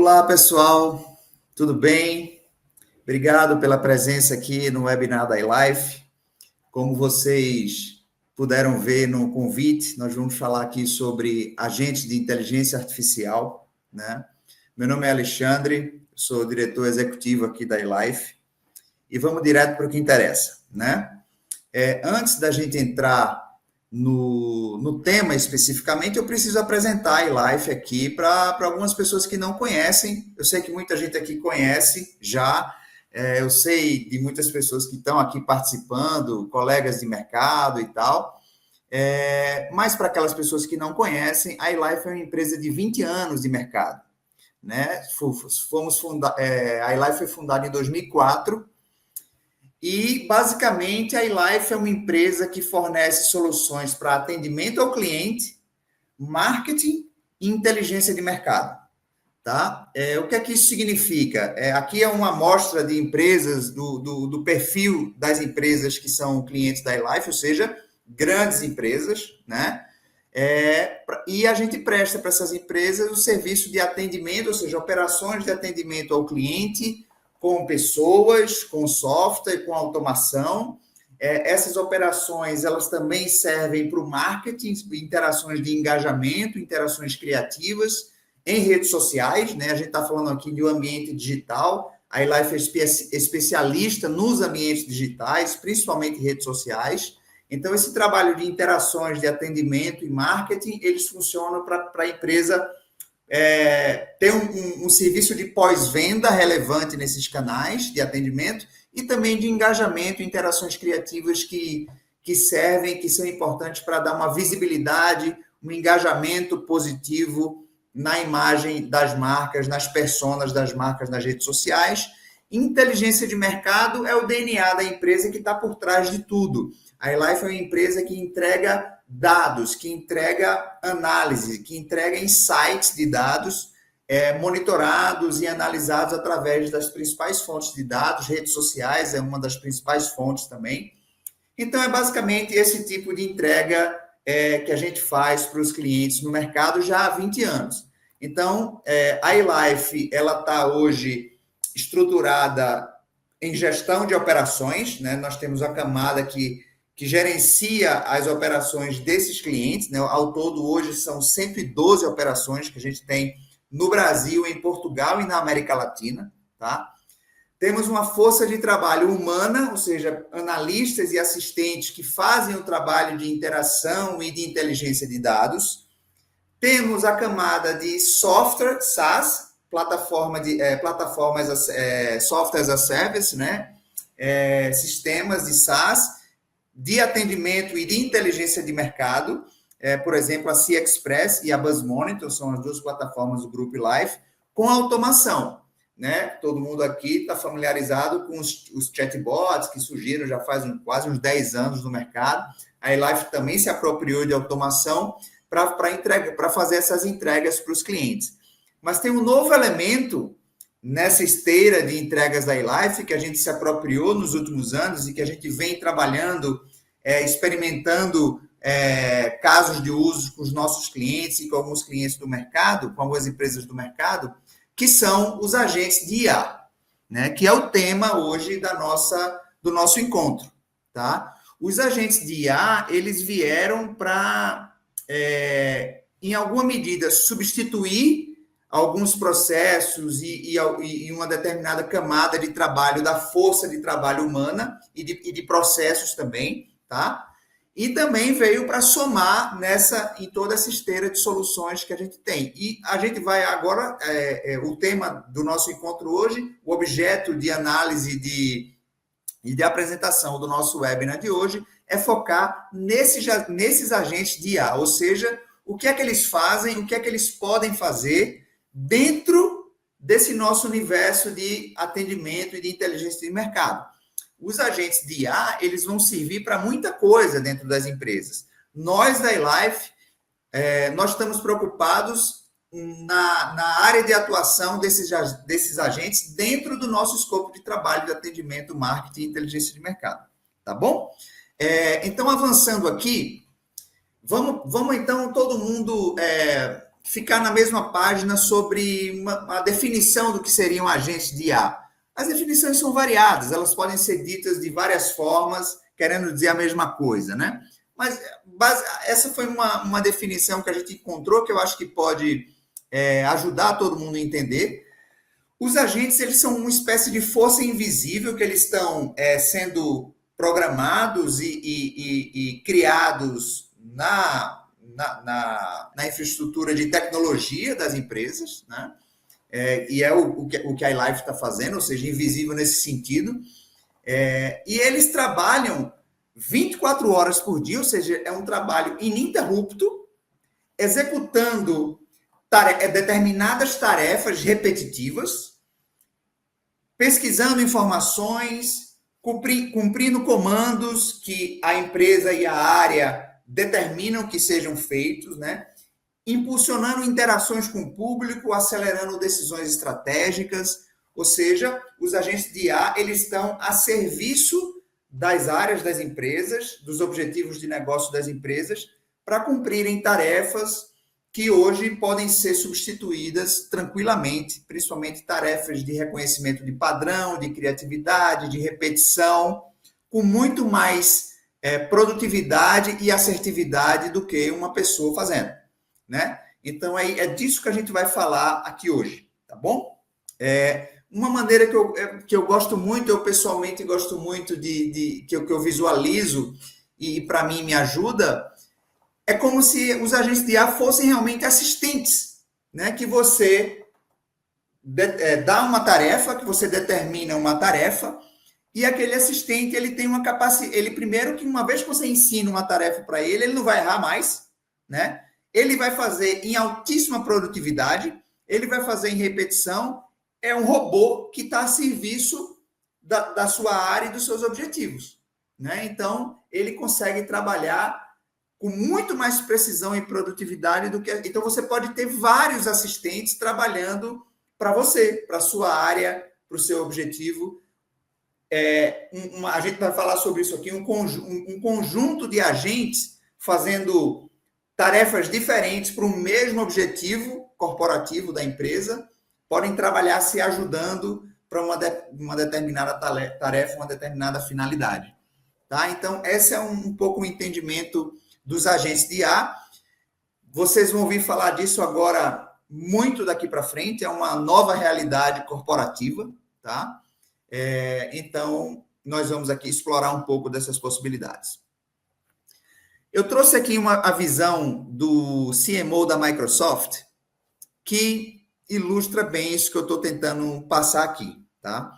Olá, pessoal, tudo bem? Obrigado pela presença aqui no webinar da iLife. Como vocês puderam ver no convite, nós vamos falar aqui sobre agentes de inteligência artificial, né? Meu nome é Alexandre, sou diretor executivo aqui da iLife e vamos direto para o que interessa, né? Antes da gente entrar no tema especificamente, eu preciso apresentar a iLife aqui para algumas pessoas que não conhecem. Eu sei que muita gente aqui conhece já, eu sei de muitas pessoas que estão aqui participando, colegas de mercado e tal, mas para aquelas pessoas que não conhecem, a iLife é uma empresa de 20 anos de mercado, né? A iLife foi fundada em 2004. E, basicamente, a iLife é uma empresa que fornece soluções para atendimento ao cliente, marketing e inteligência de mercado. Tá? O que é que isso significa? Aqui é uma amostra de empresas, do perfil das empresas que são clientes da iLife, ou seja, grandes empresas, né? E a gente presta para essas empresas o serviço de atendimento, ou seja, operações de atendimento ao cliente, com pessoas, com software, com automação. Essas operações, elas também servem para o marketing, interações de engajamento, interações criativas em redes sociais, né? A gente está falando aqui de um ambiente digital, a iLife é especialista nos ambientes digitais, principalmente redes sociais. Então, esse trabalho de interações, de atendimento e marketing, eles funcionam para a empresa ter um serviço de pós-venda relevante nesses canais de atendimento e também de engajamento, interações criativas que servem, que são importantes para dar uma visibilidade, um engajamento positivo na imagem das marcas, nas personas das marcas nas redes sociais. Inteligência de mercado é o DNA da empresa que está por trás de tudo. A iLife é uma empresa que entrega dados, que entrega análise, que entrega insights de dados monitorados e analisados através das principais fontes de dados. Redes sociais é uma das principais fontes também. Então, é basicamente esse tipo de entrega que a gente faz para os clientes no mercado já há 20 anos. Então, a iLife, ela está hoje estruturada em gestão de operações, né? Nós temos a camada que gerencia as operações desses clientes, né? Ao todo, hoje, são 112 operações que a gente tem no Brasil, em Portugal e na América Latina, tá? Temos uma força de trabalho humana, ou seja, analistas e assistentes que fazem o trabalho de interação e de inteligência de dados. Temos a camada de software, SaaS, plataformas, software as a service, né? Sistemas de SaaS, de atendimento e de inteligência de mercado. Por exemplo, a CXpress e a BuzzMonitor são as duas plataformas do Grupo iLife, com automação. Né? Todo mundo aqui está familiarizado com os chatbots que surgiram já faz quase uns 10 anos no mercado. A iLife também se apropriou de automação para fazer essas entregas para os clientes. Mas tem um novo elemento nessa esteira de entregas da iLife que a gente se apropriou nos últimos anos e que a gente vem trabalhando, experimentando casos de uso com os nossos clientes e com alguns clientes do mercado, com algumas empresas do mercado, que são os agentes de IA, né? Que é o tema hoje do nosso encontro. Tá? Os agentes de IA, eles vieram para, em alguma medida, substituir alguns processos e uma determinada camada de trabalho, da força de trabalho humana e de processos também, tá? E também veio para somar em toda essa esteira de soluções que a gente tem. E a gente vai agora, o tema do nosso encontro hoje, o objeto de análise e de apresentação do nosso webinar de hoje é focar nesses agentes de IA, ou seja, o que é que eles fazem, o que é que eles podem fazer dentro desse nosso universo de atendimento e de inteligência de mercado. Os agentes de IA, eles vão servir para muita coisa dentro das empresas. Nós, da iLife, nós estamos preocupados na área de atuação desses agentes dentro do nosso escopo de trabalho de atendimento, marketing e inteligência de mercado. Tá bom? Então, avançando aqui, vamos então, todo mundo ficar na mesma página sobre uma definição do que seriam agentes de IA. As definições são variadas, elas podem ser ditas de várias formas, querendo dizer a mesma coisa, né? Mas essa foi uma definição que a gente encontrou, que eu acho que pode ajudar todo mundo a entender. Os agentes, eles são uma espécie de força invisível, que eles estão sendo programados e criados na infraestrutura de tecnologia das empresas, né? E é o que a iLife está fazendo, ou seja, invisível nesse sentido. E eles trabalham 24 horas por dia, ou seja, é um trabalho ininterrupto, executando determinadas tarefas repetitivas, pesquisando informações, cumprindo comandos que a empresa e a área determinam que sejam feitos, né? Impulsionando interações com o público, acelerando decisões estratégicas, ou seja, os agentes de IA, eles estão a serviço das áreas das empresas, dos objetivos de negócio das empresas, para cumprirem tarefas que hoje podem ser substituídas tranquilamente, principalmente tarefas de reconhecimento de padrão, de criatividade, de repetição, com muito mais produtividade e assertividade do que uma pessoa fazendo, né? Então, é disso que a gente vai falar aqui hoje, tá bom? Uma maneira que eu gosto muito, eu pessoalmente gosto muito que eu visualizo e para mim me ajuda, é como se os agentes de IA fossem realmente assistentes, né? Que você dá uma tarefa, que você determina uma tarefa, e aquele assistente, ele tem uma capacidade, ele primeiro que uma vez que você ensina uma tarefa para ele não vai errar mais, né? Ele vai fazer em altíssima produtividade, ele vai fazer em repetição, é um robô que está a serviço da sua área e dos seus objetivos, né? Então, ele consegue trabalhar com muito mais precisão e produtividade do que... Então, você pode ter vários assistentes trabalhando para você, para a sua área, para o seu objetivo. A gente vai falar sobre isso aqui, um conjunto de agentes fazendo tarefas diferentes para o mesmo objetivo corporativo da empresa, podem trabalhar se ajudando para uma determinada tarefa, uma determinada finalidade. Tá? Então, esse é um pouco o entendimento dos agentes de IA. Vocês vão ouvir falar disso agora muito daqui para frente, é uma nova realidade corporativa, tá? Então, nós vamos aqui explorar um pouco dessas possibilidades. Eu trouxe aqui a visão do CMO da Microsoft, que ilustra bem isso que eu estou tentando passar aqui, tá?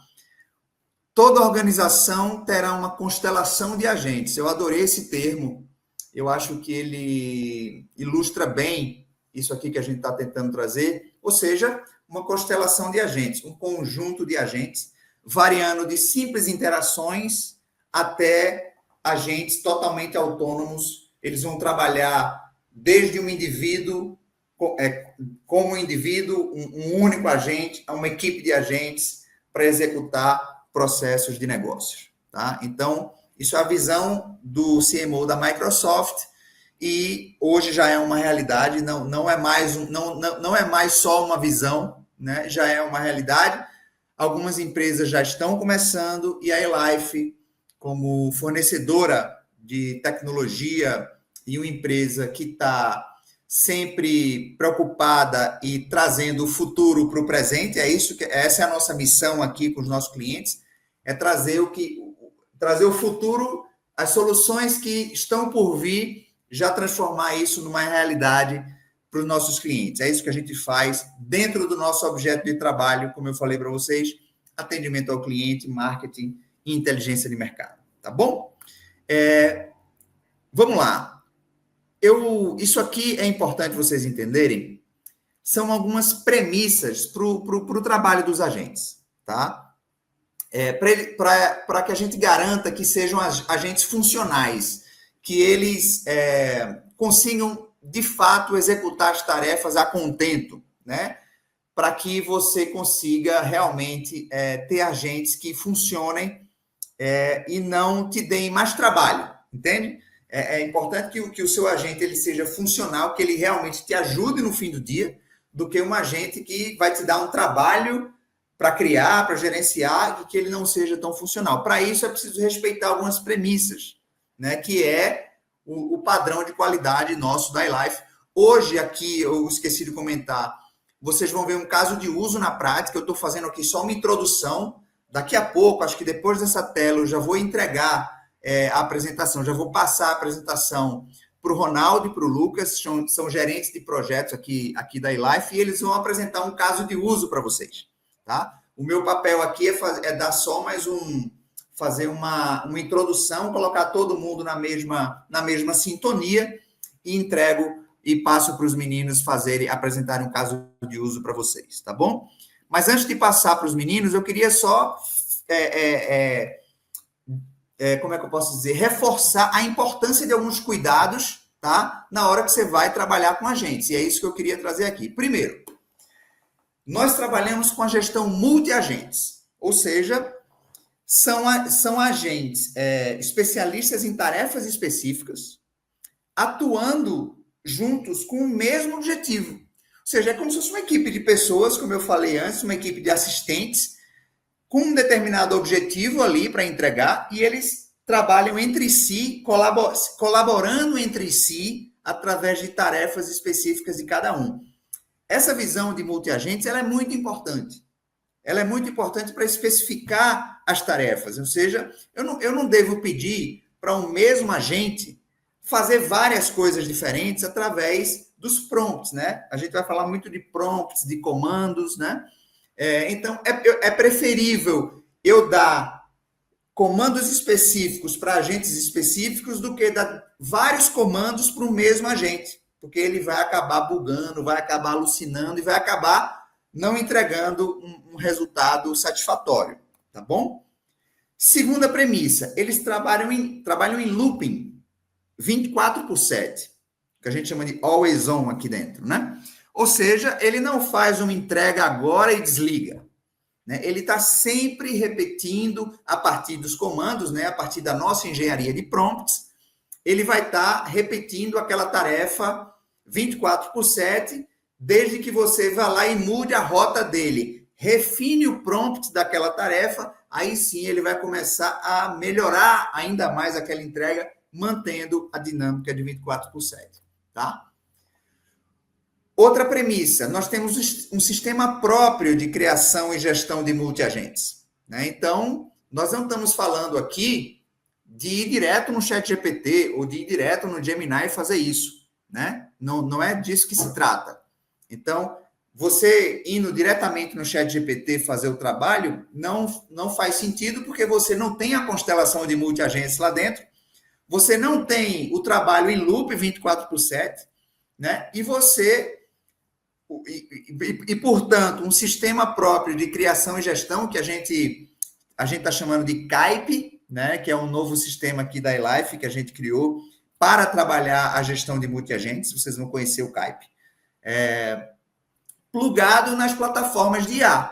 Toda organização terá uma constelação de agentes. Eu adorei esse termo. Eu acho que ele ilustra bem isso aqui que a gente está tentando trazer, ou seja, uma constelação de agentes, um conjunto de agentes, variando de simples interações até agentes totalmente autônomos. Eles vão trabalhar desde um indivíduo, como um indivíduo, um único agente, a uma equipe de agentes para executar processos de negócios. Tá? Então, isso é a visão do CMO da Microsoft e hoje já é uma realidade, não é mais só uma visão, né? Já é uma realidade. Algumas empresas já estão começando e a iLife, como fornecedora de tecnologia e uma empresa que está sempre preocupada e trazendo o futuro para o presente, essa é a nossa missão aqui com os nossos clientes, é trazer o futuro, as soluções que estão por vir, já transformar isso numa realidade para os nossos clientes. É isso que a gente faz dentro do nosso objeto de trabalho, como eu falei para vocês, atendimento ao cliente, marketing e inteligência de mercado. Tá bom? Vamos lá. Isso aqui é importante vocês entenderem, são algumas premissas para o trabalho dos agentes, tá? Para que a gente garanta que sejam agentes funcionais, que eles consigam, de fato, executar as tarefas a contento, né? Para que você consiga realmente ter agentes que funcionem e não te deem mais trabalho, entende? É importante que o seu agente ele seja funcional, que ele realmente te ajude no fim do dia, do que um agente que vai te dar um trabalho para criar, para gerenciar, e que ele não seja tão funcional. Para isso, é preciso respeitar algumas premissas, né, que é o padrão de qualidade nosso da iLife. Hoje, aqui, eu esqueci de comentar, vocês vão ver um caso de uso na prática. Eu estou fazendo aqui só uma introdução. Daqui a pouco, acho que depois dessa tela, eu já vou entregar a apresentação, já vou passar a apresentação para o Ronaldo e para o Lucas, são gerentes de projetos aqui da iLife, e eles vão apresentar um caso de uso para vocês. Tá? O meu papel aqui é dar só mais fazer uma introdução, colocar todo mundo na mesma sintonia e entrego e passo para os meninos apresentarem um caso de uso para vocês, tá bom? Mas antes de passar para os meninos, eu queria só, como é que eu posso dizer, reforçar a importância de alguns cuidados, tá? Na hora que você vai trabalhar com agentes, e é isso que eu queria trazer aqui. Primeiro, nós trabalhamos com a gestão multi-agentes, ou seja, são agentes especialistas em tarefas específicas, atuando juntos com o mesmo objetivo. Ou seja, é como se fosse uma equipe de pessoas, como eu falei antes, uma equipe de assistentes, com um determinado objetivo ali para entregar, e eles trabalham entre si, colaborando entre si, através de tarefas específicas de cada um. Essa visão de multi-agentes, ela é muito importante. Ela é muito importante para especificar as tarefas. Ou seja, eu não devo pedir para um mesmo agente fazer várias coisas diferentes através dos prompts, né? A gente vai falar muito de prompts, de comandos, né? Então, é preferível eu dar comandos específicos para agentes específicos do que dar vários comandos para o mesmo agente, porque ele vai acabar bugando, vai acabar alucinando e vai acabar não entregando um resultado satisfatório, tá bom? Segunda premissa, eles trabalham em looping, 24/7, que a gente chama de always on aqui dentro, né? Ou seja, ele não faz uma entrega agora e desliga, né? Ele está sempre repetindo a partir dos comandos, né? A partir da nossa engenharia de prompts, ele vai estar repetindo aquela tarefa 24/7, desde que você vá lá e mude a rota dele, refine o prompt daquela tarefa, aí sim ele vai começar a melhorar ainda mais aquela entrega, mantendo a dinâmica de 24/7, tá? Outra premissa, nós temos um sistema próprio de criação e gestão de multiagentes, né? Então, nós não estamos falando aqui de ir direto no ChatGPT ou de ir direto no Gemini e fazer isso, né? Não é disso que se trata. Então, você indo diretamente no ChatGPT fazer o trabalho não faz sentido, porque você não tem a constelação de multiagentes lá dentro, você não tem o trabalho em loop 24/7, né? E, portanto, um sistema próprio de criação e gestão que a gente está chamando de KAIP, né? Que é um novo sistema aqui da iLife que a gente criou para trabalhar a gestão de multiagentes. Vocês vão conhecer o KAIP. Plugado nas plataformas de IA.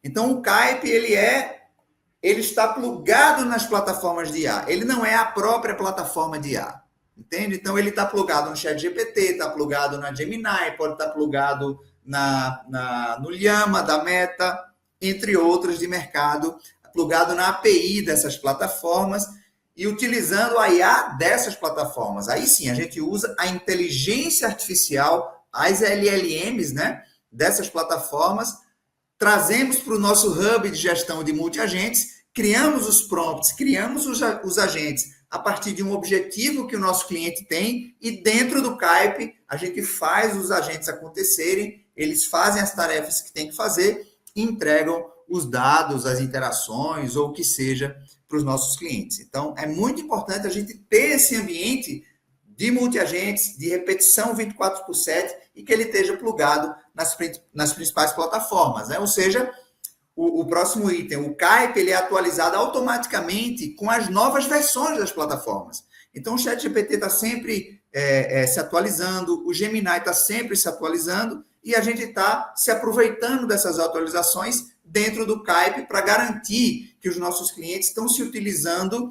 Então, o KAIP, ele está plugado nas plataformas de IA. Ele não é a própria plataforma de IA. Entende? Então, ele está plugado no ChatGPT, está plugado na Gemini, pode estar plugado no Llama da Meta, entre outras de mercado, plugado na API dessas plataformas e utilizando a IA dessas plataformas. Aí sim, a gente usa a inteligência artificial, as LLMs, né, dessas plataformas, trazemos para o nosso hub de gestão de multiagentes, criamos os prompts, criamos os agentes a partir de um objetivo que o nosso cliente tem, e dentro do KAIP a gente faz os agentes acontecerem, eles fazem as tarefas que tem que fazer e entregam os dados, as interações ou o que seja para os nossos clientes. Então, é muito importante a gente ter esse ambiente de multiagentes, de repetição 24/7 e que ele esteja plugado nas principais plataformas, né? Ou seja, o próximo item, o KAIP, ele é atualizado automaticamente com as novas versões das plataformas. Então, o ChatGPT está sempre se atualizando, o Gemini está sempre se atualizando e a gente está se aproveitando dessas atualizações dentro do KAIP para garantir que os nossos clientes estão se utilizando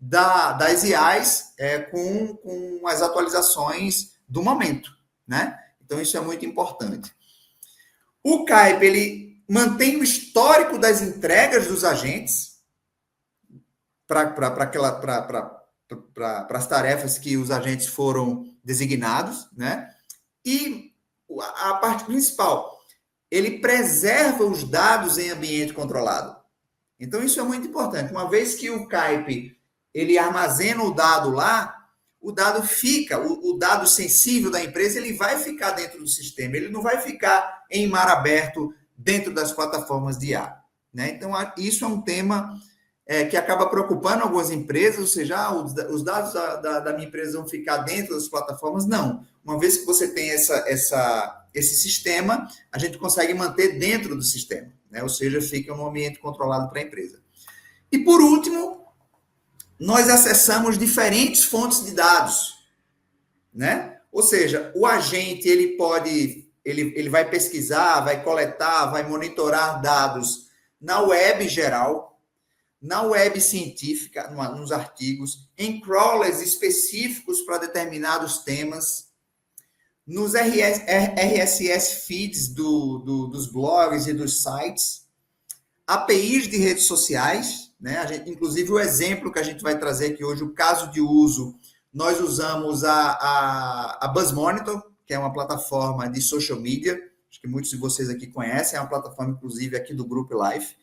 das IAs com as atualizações do momento, né? Então, isso é muito importante. O Kaipe, ele mantém o histórico das entregas dos agentes para as tarefas que os agentes foram designados, né? E a parte principal, ele preserva os dados em ambiente controlado. Então, isso é muito importante. Uma vez que o Kaipe ele armazena o dado lá, o dado fica, o dado sensível da empresa, ele vai ficar dentro do sistema, ele não vai ficar em mar aberto dentro das plataformas de IA, né? Então, isso é um tema que acaba preocupando algumas empresas, ou seja, os dados da minha empresa vão ficar dentro das plataformas. Não. Uma vez que você tem esse sistema, a gente consegue manter dentro do sistema, né? Ou seja, fica um ambiente controlado para a empresa. E, por último, nós acessamos diferentes fontes de dados, né? Ou seja, o agente ele vai pesquisar, vai coletar, vai monitorar dados na web geral, na web científica, nos artigos, em crawlers específicos para determinados temas, nos RSS feeds dos blogs e dos sites, APIs de redes sociais, né? Inclusive, o exemplo que a gente vai trazer aqui hoje, o caso de uso, nós usamos a BuzzMonitor, que é uma plataforma de social media, acho que muitos de vocês aqui conhecem, é uma plataforma, inclusive, aqui do Group Life.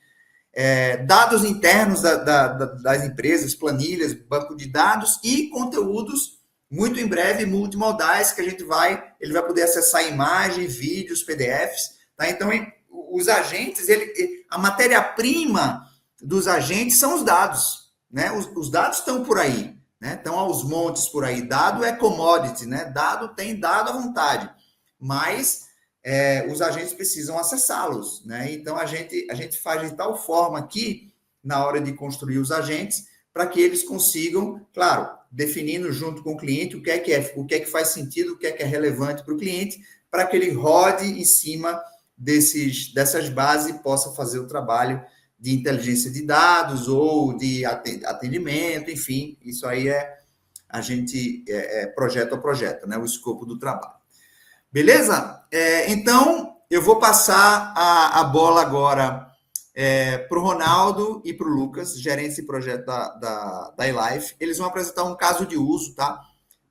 Dados internos das empresas, planilhas, banco de dados e conteúdos, muito em breve, multimodais, que ele vai poder acessar imagem, vídeos, PDFs. Tá? Então, os agentes, a matéria-prima dos agentes são os dados, né? Os dados estão por aí, né? Estão aos montes por aí. Dado é commodity, né? Tem dado à vontade, mas os agentes precisam acessá-los, né? Então a gente faz de tal forma aqui, na hora de construir os agentes, para que eles consigam, claro, definindo junto com o cliente o que é que faz sentido, o que é relevante para o cliente, para que ele rode em cima dessas bases e possa fazer o trabalho de inteligência de dados ou de atendimento, enfim, isso aí a gente projeto a projeto, né? O escopo do trabalho. Beleza? Então, eu vou passar a bola agora para o Ronaldo e para o Lucas, gerentes de projeto da iLife. Eles vão apresentar um caso de uso, tá?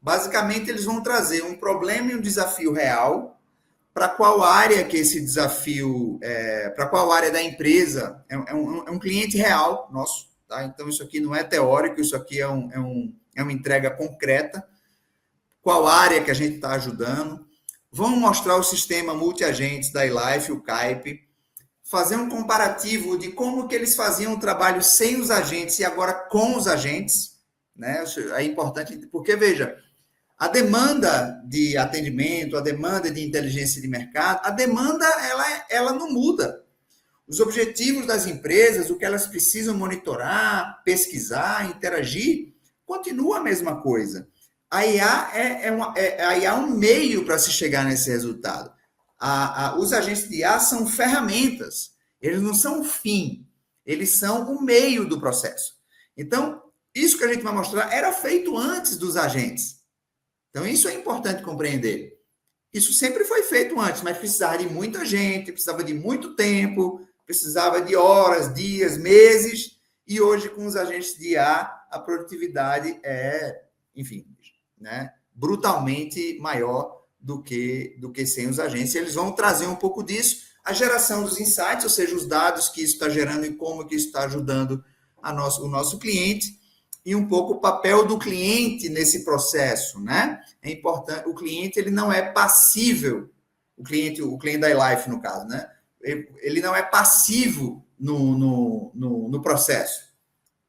Basicamente, eles vão trazer um problema e um desafio real. Para qual área que esse desafio, para qual área da empresa, é um cliente real nosso, tá? Então, isso aqui não é teórico, isso aqui é uma entrega concreta. Qual área que a gente está ajudando? Vamos mostrar o sistema multi-agentes da iLife, o Kaipe, fazer um comparativo de como que eles faziam o trabalho sem os agentes e agora com os agentes, né? É importante, porque, veja, a demanda de atendimento, a demanda de inteligência de mercado, a demanda, ela não muda. Os objetivos das empresas, o que elas precisam monitorar, pesquisar, interagir, continua a mesma coisa. A IA a IA é um meio para se chegar nesse resultado. Os agentes de IA são ferramentas, eles não são o fim, eles são o meio do processo. Então, isso que a gente vai mostrar era feito antes dos agentes. Então, isso é importante compreender. Isso sempre foi feito antes, mas precisava de muita gente, precisava de muito tempo, precisava de horas, dias, meses, e hoje, com os agentes de IA, a produtividade enfim, né, brutalmente maior do que sem os agentes. Eles vão trazer um pouco disso, a geração dos insights, ou seja, os dados que isso está gerando e como que isso está ajudando o nosso cliente, e um pouco o papel do cliente nesse processo, né? É importante, o cliente ele não é passível, o cliente da iLife, no caso, né? Ele não é passivo no processo.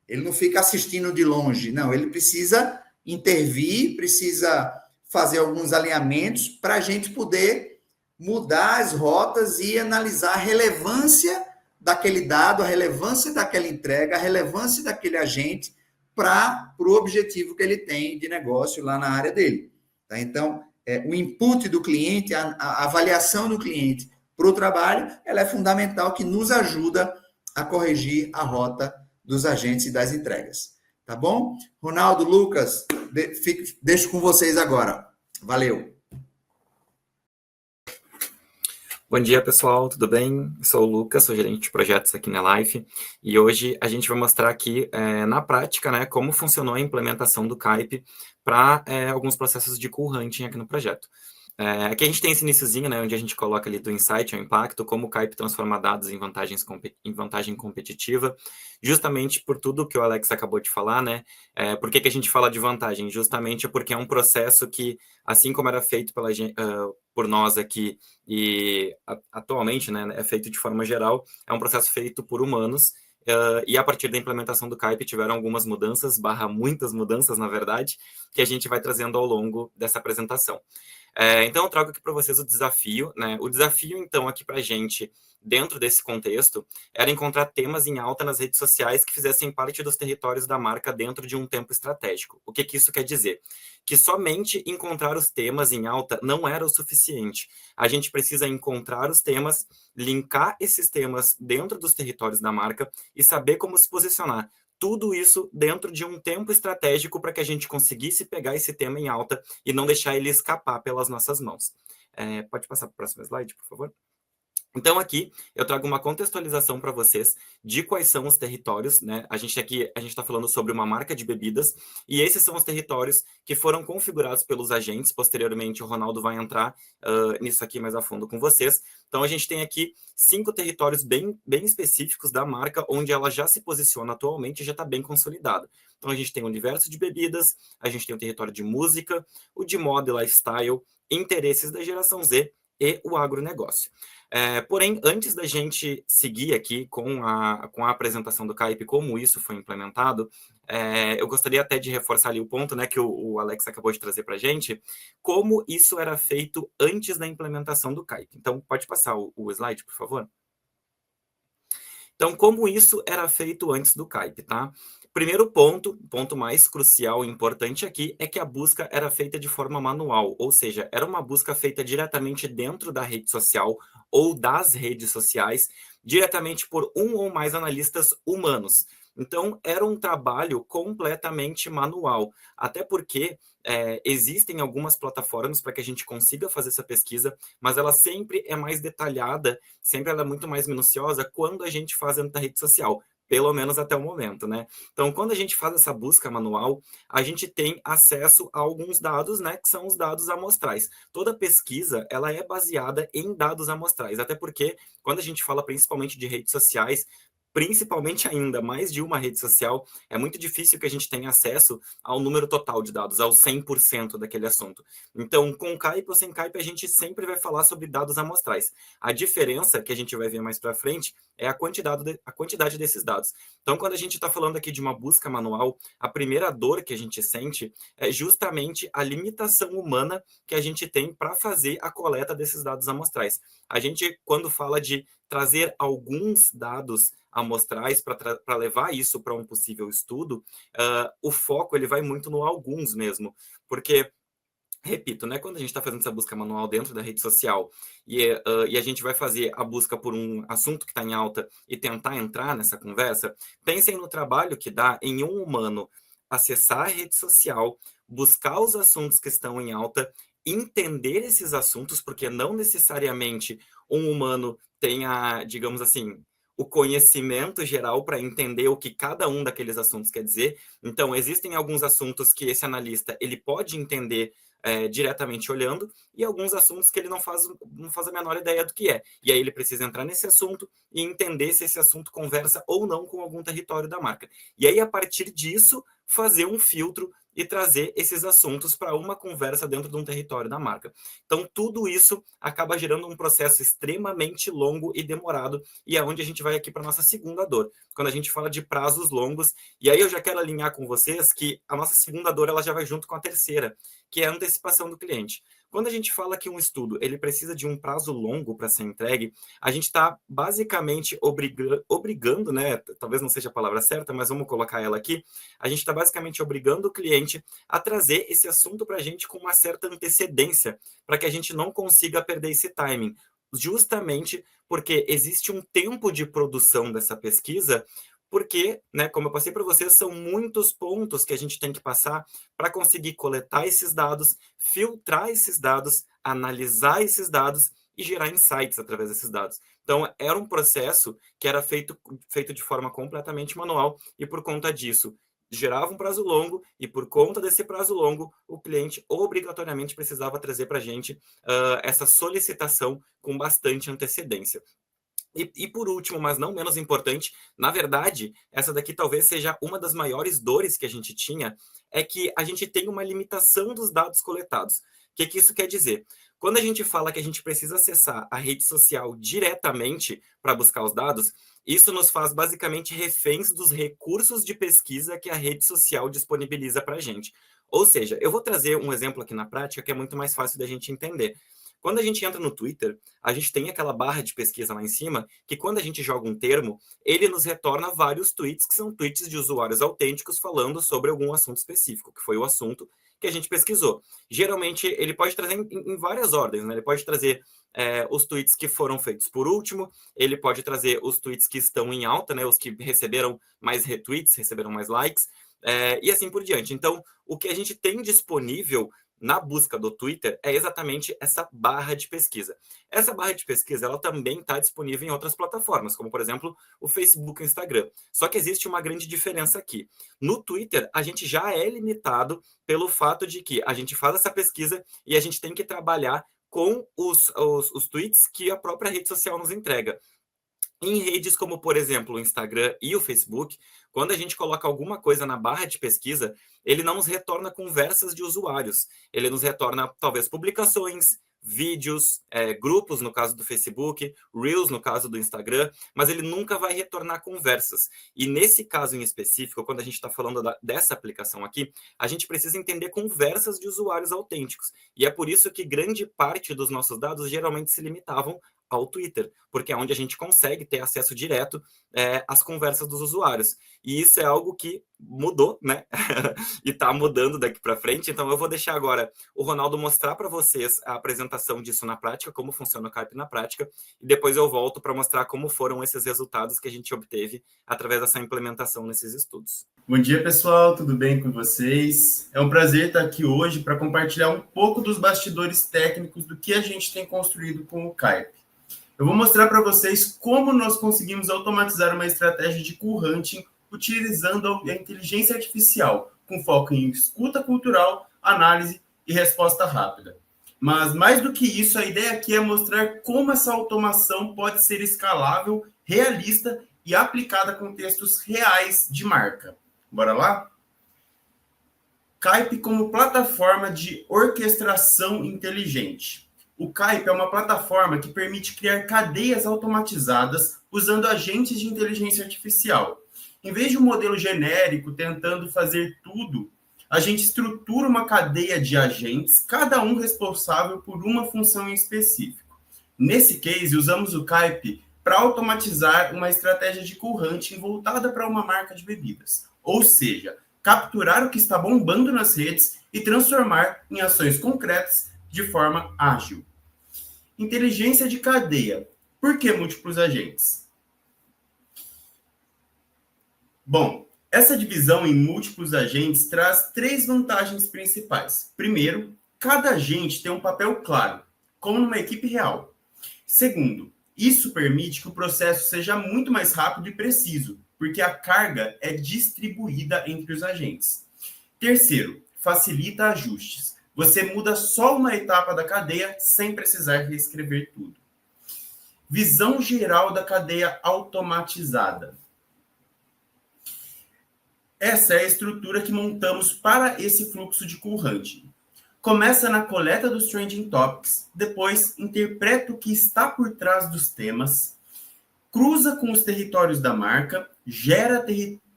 Ele não fica assistindo de longe, não. Ele precisa intervir, precisa fazer alguns alinhamentos para a gente poder mudar as rotas e analisar a relevância daquele dado, a relevância daquela entrega, a relevância daquele agente para o objetivo que ele tem de negócio lá na área dele. Tá? Então, o input do cliente, a avaliação do cliente para o trabalho, ela é fundamental, que nos ajuda a corrigir a rota dos agentes e das entregas. tá bom? Ronaldo, Lucas, deixo com vocês agora. Valeu. Bom dia, pessoal, tudo bem? Eu sou o Lucas, sou gerente de projetos aqui na Life, e hoje a gente vai mostrar aqui, na prática, né, como funcionou a implementação do Kaype para alguns processos de cool hunting aqui no projeto. Aqui a gente tem esse iniciozinho, né, onde a gente coloca ali do insight ao impacto, como o Kaype transforma dados em vantagem competitiva, justamente por tudo que o Alex acabou de falar, né? Por que a gente fala de vantagem? Justamente porque é um processo que, assim como era feito por nós aqui e atualmente, né, é feito de forma geral, é um processo feito por humanos. E a partir da implementação do Kaype tiveram algumas mudanças, muitas mudanças, na verdade, que a gente vai trazendo ao longo dessa apresentação. Então, eu trago aqui para vocês o desafio, né? O desafio, então, aqui para a gente, dentro desse contexto, era encontrar temas em alta nas redes sociais que fizessem parte dos territórios da marca dentro de um tempo estratégico. O que isso quer dizer? Que somente encontrar os temas em alta não era o suficiente. A gente precisa encontrar os temas, linkar esses temas dentro dos territórios da marca e saber como se posicionar. Tudo isso dentro de um tempo estratégico para que a gente conseguisse pegar esse tema em alta e não deixar ele escapar pelas nossas mãos. Pode passar para o próximo slide, por favor? Então, aqui eu trago uma contextualização para vocês de quais são os territórios, né? A gente está falando sobre uma marca de bebidas, e esses são os territórios que foram configurados pelos agentes. Posteriormente, o Ronaldo vai entrar nisso aqui mais a fundo com vocês. Então, a gente tem aqui 5 territórios bem específicos da marca, onde ela já se posiciona atualmente e já está bem consolidada. Então, a gente tem o universo de bebidas, a gente tem o território de música, o de moda e lifestyle, interesses da geração Z e o agronegócio. Porém, antes da gente seguir aqui com a apresentação do Kaype, como isso foi implementado, eu gostaria até de reforçar ali o ponto, né, que o Alex acabou de trazer para a gente, como isso era feito antes da implementação do Kaype. Então, pode passar o slide, por favor? Então, como isso era feito antes do Kaype, tá? Primeiro ponto mais crucial e importante aqui, é que a busca era feita de forma manual, ou seja, era uma busca feita diretamente dentro da rede social ou das redes sociais, diretamente por um ou mais analistas humanos. Então, era um trabalho completamente manual, até porque existem algumas plataformas para que a gente consiga fazer essa pesquisa, mas ela sempre é mais detalhada, sempre ela é muito mais minuciosa quando a gente faz dentro da rede social, pelo menos até o momento, né? Então, quando a gente faz essa busca manual, a gente tem acesso a alguns dados, né, que são os dados amostrais. Toda pesquisa, ela é baseada em dados amostrais, até porque quando a gente fala principalmente de redes sociais, principalmente ainda mais de uma rede social, é muito difícil que a gente tenha acesso ao número total de dados, ao 100% daquele assunto. Então, com Kaype ou sem Kaype, a gente sempre vai falar sobre dados amostrais. A diferença, que a gente vai ver mais para frente, é a quantidade desses dados. Então, quando a gente está falando aqui de uma busca manual, a primeira dor que a gente sente é justamente a limitação humana que a gente tem para fazer a coleta desses dados amostrais. A gente, quando fala de trazer alguns dados amostrais para levar isso para um possível estudo, o foco ele vai muito no alguns mesmo, porque repito, né? Quando a gente está fazendo essa busca manual dentro da rede social e a gente vai fazer a busca por um assunto que está em alta e tentar entrar nessa conversa, pensem no trabalho que dá em um humano acessar a rede social, buscar os assuntos que estão em alta, entender esses assuntos, porque não necessariamente um humano tenha, digamos assim, o conhecimento geral para entender o que cada um daqueles assuntos quer dizer. Então, existem alguns assuntos que esse analista ele pode entender diretamente olhando, e alguns assuntos que ele não faz a menor ideia do que é. E aí ele precisa entrar nesse assunto e entender se esse assunto conversa ou não com algum território da marca. E aí, a partir disso, fazer um filtro e trazer esses assuntos para uma conversa dentro de um território da marca. Então, tudo isso acaba gerando um processo extremamente longo e demorado, e é onde a gente vai aqui para a nossa segunda dor, quando a gente fala de prazos longos. E aí eu já quero alinhar com vocês que a nossa segunda dor ela já vai junto com a terceira, que é a antecipação do cliente. Quando a gente fala que um estudo ele precisa de um prazo longo para ser entregue, a gente está basicamente obrigando, né? Talvez não seja a palavra certa, mas vamos colocar ela aqui. A gente está basicamente obrigando o cliente a trazer esse assunto para a gente com uma certa antecedência, para que a gente não consiga perder esse timing. Justamente porque existe um tempo de produção dessa pesquisa porque, né, como eu passei para vocês, são muitos pontos que a gente tem que passar para conseguir coletar esses dados, filtrar esses dados, analisar esses dados e gerar insights através desses dados. Então, era um processo que era feito de forma completamente manual e, por conta disso, gerava um prazo longo e, por conta desse prazo longo, o cliente obrigatoriamente precisava trazer para a gente essa solicitação com bastante antecedência. E por último, mas não menos importante, na verdade, essa daqui talvez seja uma das maiores dores que a gente tinha, é que a gente tem uma limitação dos dados coletados. O que isso quer dizer? Quando a gente fala que a gente precisa acessar a rede social diretamente para buscar os dados, isso nos faz basicamente reféns dos recursos de pesquisa que a rede social disponibiliza para a gente. Ou seja, eu vou trazer um exemplo aqui na prática que é muito mais fácil da gente entender. Quando a gente entra no Twitter, a gente tem aquela barra de pesquisa lá em cima, que quando a gente joga um termo, ele nos retorna vários tweets, que são tweets de usuários autênticos falando sobre algum assunto específico, que foi o assunto que a gente pesquisou. Geralmente, ele pode trazer em várias ordens, né? Ele pode trazer os tweets que foram feitos por último, ele pode trazer os tweets que estão em alta, né? Os que receberam mais retweets, receberam mais likes, e assim por diante. Então, o que a gente tem disponível na busca do Twitter é exatamente essa barra de pesquisa. Essa barra de pesquisa ela também está disponível em outras plataformas, como por exemplo o Facebook e o Instagram. Só que existe uma grande diferença aqui. No Twitter, a gente já é limitado pelo fato de que a gente faz essa pesquisa e a gente tem que trabalhar com os tweets que a própria rede social nos entrega. Em redes como, por exemplo, o Instagram e o Facebook, quando a gente coloca alguma coisa na barra de pesquisa, ele não nos retorna conversas de usuários. Ele nos retorna, talvez, publicações, vídeos, grupos, no caso do Facebook, Reels, no caso do Instagram, mas ele nunca vai retornar conversas. E nesse caso em específico, quando a gente está falando dessa aplicação aqui, a gente precisa entender conversas de usuários autênticos. E é por isso que grande parte dos nossos dados geralmente se limitavam ao Twitter, porque é onde a gente consegue ter acesso direto às conversas dos usuários. E isso é algo que mudou, né? E está mudando daqui para frente. Então, eu vou deixar agora o Ronaldo mostrar para vocês a apresentação disso na prática, como funciona o Kaype na prática, e depois eu volto para mostrar como foram esses resultados que a gente obteve através dessa implementação nesses estudos. Bom dia, pessoal, tudo bem com vocês? É um prazer estar aqui hoje para compartilhar um pouco dos bastidores técnicos do que a gente tem construído com o Kaype. Eu vou mostrar para vocês como nós conseguimos automatizar uma estratégia de call hunting utilizando a inteligência artificial, com foco em escuta cultural, análise e resposta rápida. Mas, mais do que isso, a ideia aqui é mostrar como essa automação pode ser escalável, realista e aplicada a contextos reais de marca. Bora lá? Kaype como plataforma de orquestração inteligente. O Kaype é uma plataforma que permite criar cadeias automatizadas usando agentes de inteligência artificial. Em vez de um modelo genérico tentando fazer tudo, a gente estrutura uma cadeia de agentes, cada um responsável por uma função em específico. Nesse case, usamos o Kaype para automatizar uma estratégia de call hunting voltada para uma marca de bebidas. Ou seja, capturar o que está bombando nas redes e transformar em ações concretas de forma ágil. Inteligência de cadeia. Por que múltiplos agentes? Bom, essa divisão em múltiplos agentes traz 3 vantagens principais. Primeiro, cada agente tem um papel claro, como numa equipe real. Segundo, isso permite que o processo seja muito mais rápido e preciso, porque a carga é distribuída entre os agentes. Terceiro, facilita ajustes. Você muda só uma etapa da cadeia sem precisar reescrever tudo. Visão geral da cadeia automatizada. Essa é a estrutura que montamos para esse fluxo de call hunting. Começa na coleta dos trending topics, depois interpreta o que está por trás dos temas, cruza com os territórios da marca, gera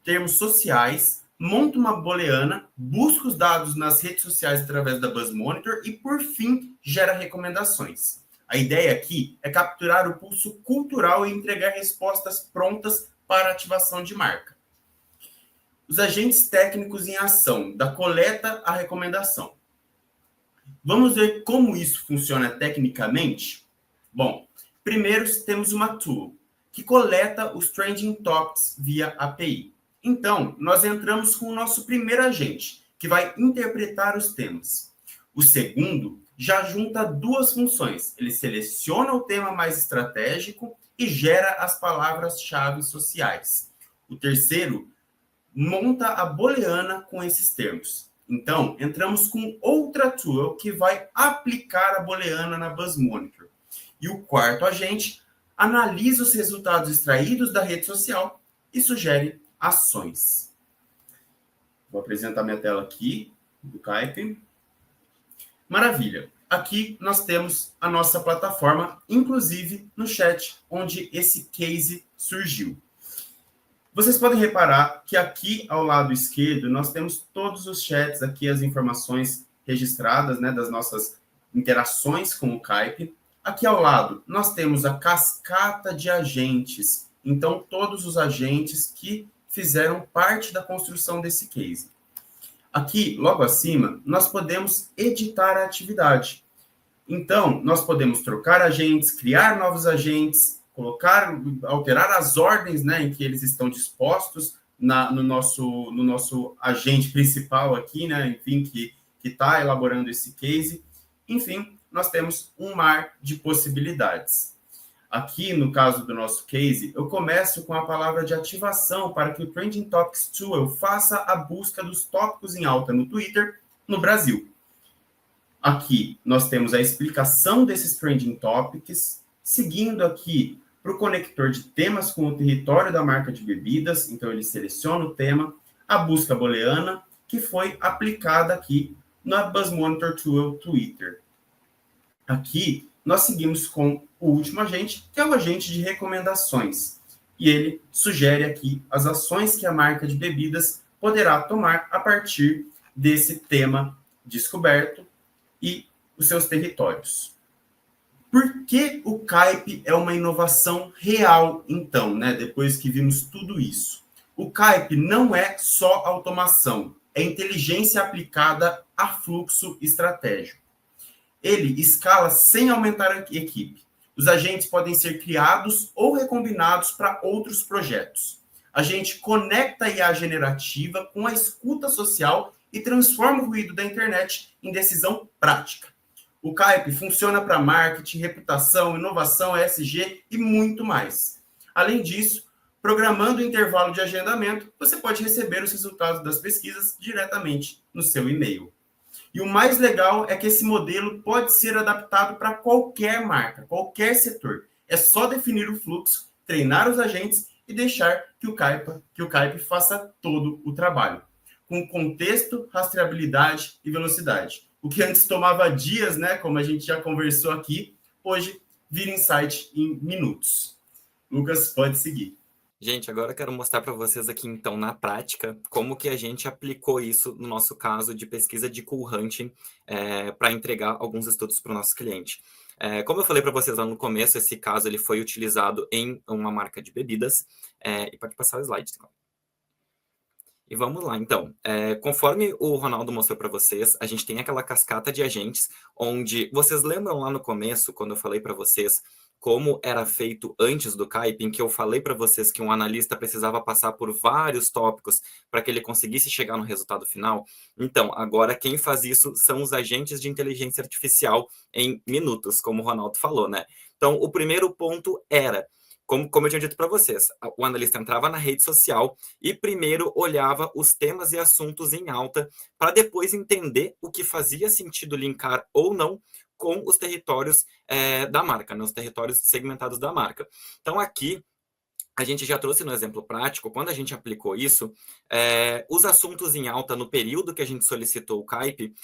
termos sociais, monta uma booleana, busca os dados nas redes sociais através da Buzz Monitor e, por fim, gera recomendações. A ideia aqui é capturar o pulso cultural e entregar respostas prontas para ativação de marca. Os agentes técnicos em ação, da coleta à recomendação. Vamos ver como isso funciona tecnicamente? Bom, primeiro temos uma tool, que coleta os Trending Topics via API. Então, nós entramos com o nosso primeiro agente, que vai interpretar os temas. O segundo já junta duas funções. Ele seleciona o tema mais estratégico e gera as palavras-chave sociais. O terceiro monta a booleana com esses termos. Então, entramos com outra tool que vai aplicar a booleana na Buzz Monitor. E o quarto agente analisa os resultados extraídos da rede social e sugere ações. Vou apresentar minha tela aqui, do Kaype. Maravilha. Aqui nós temos a nossa plataforma, inclusive no chat, onde esse case surgiu. Vocês podem reparar que aqui ao lado esquerdo nós temos todos os chats, aqui as informações registradas, né, das nossas interações com o Kaype. Aqui ao lado nós temos a cascata de agentes. Então, todos os agentes que fizeram parte da construção desse case. Aqui, logo acima, nós podemos editar a atividade. Então, nós podemos trocar agentes, criar novos agentes, alterar as ordens, né, em que eles estão dispostos no nosso agente principal aqui, né, enfim, que está elaborando esse case. Enfim, nós temos um mar de possibilidades. Aqui, no caso do nosso case, eu começo com a palavra de ativação para que o Trending Topics Tool faça a busca dos tópicos em alta no Twitter no Brasil. Aqui, nós temos a explicação desses Trending Topics, seguindo aqui para o conector de temas com o território da marca de bebidas, então ele seleciona o tema, a busca booleana, que foi aplicada aqui na Buzz Monitor Tool Twitter. Aqui, nós seguimos com o último agente, que é o agente de recomendações. E ele sugere aqui as ações que a marca de bebidas poderá tomar a partir desse tema descoberto e os seus territórios. Por que o Kaype é uma inovação real, então, né? Depois que vimos tudo isso? O Kaype não é só automação, é inteligência aplicada a fluxo estratégico. Ele escala sem aumentar a equipe. Os agentes podem ser criados ou recombinados para outros projetos. A gente conecta a IA generativa com a escuta social e transforma o ruído da internet em decisão prática. O Kaype funciona para marketing, reputação, inovação, ESG e muito mais. Além disso, programando o intervalo de agendamento, você pode receber os resultados das pesquisas diretamente no seu e-mail. E o mais legal é que esse modelo pode ser adaptado para qualquer marca, qualquer setor. É só definir o fluxo, treinar os agentes e deixar que o Kaype faça todo o trabalho. Com contexto, rastreabilidade e velocidade. O que antes tomava dias, né, como a gente já conversou aqui, hoje vira insight em minutos. Lucas, pode seguir. Gente, agora eu quero mostrar para vocês aqui, então, na prática, como que a gente aplicou isso no nosso caso de pesquisa de cool hunting para entregar alguns estudos para o nosso cliente. Como eu falei para vocês lá no começo, esse caso ele foi utilizado em uma marca de bebidas. E pode passar o slide, então. E vamos lá, então. Conforme o Ronaldo mostrou para vocês, a gente tem aquela cascata de agentes, onde vocês lembram lá no começo, quando eu falei para vocês como era feito antes do Kaype, em que eu falei para vocês que um analista precisava passar por vários tópicos para que ele conseguisse chegar no resultado final? Então, agora quem faz isso são os agentes de inteligência artificial em minutos, como o Ronaldo falou, né? Então, o primeiro ponto era, como eu tinha dito para vocês, o analista entrava na rede social e primeiro olhava os temas e assuntos em alta para depois entender o que fazia sentido linkar ou não com os territórios da marca, né, os territórios segmentados da marca. Então, aqui, a gente já trouxe no exemplo prático, quando a gente aplicou isso, os assuntos em alta no período que a gente solicitou o Kaype,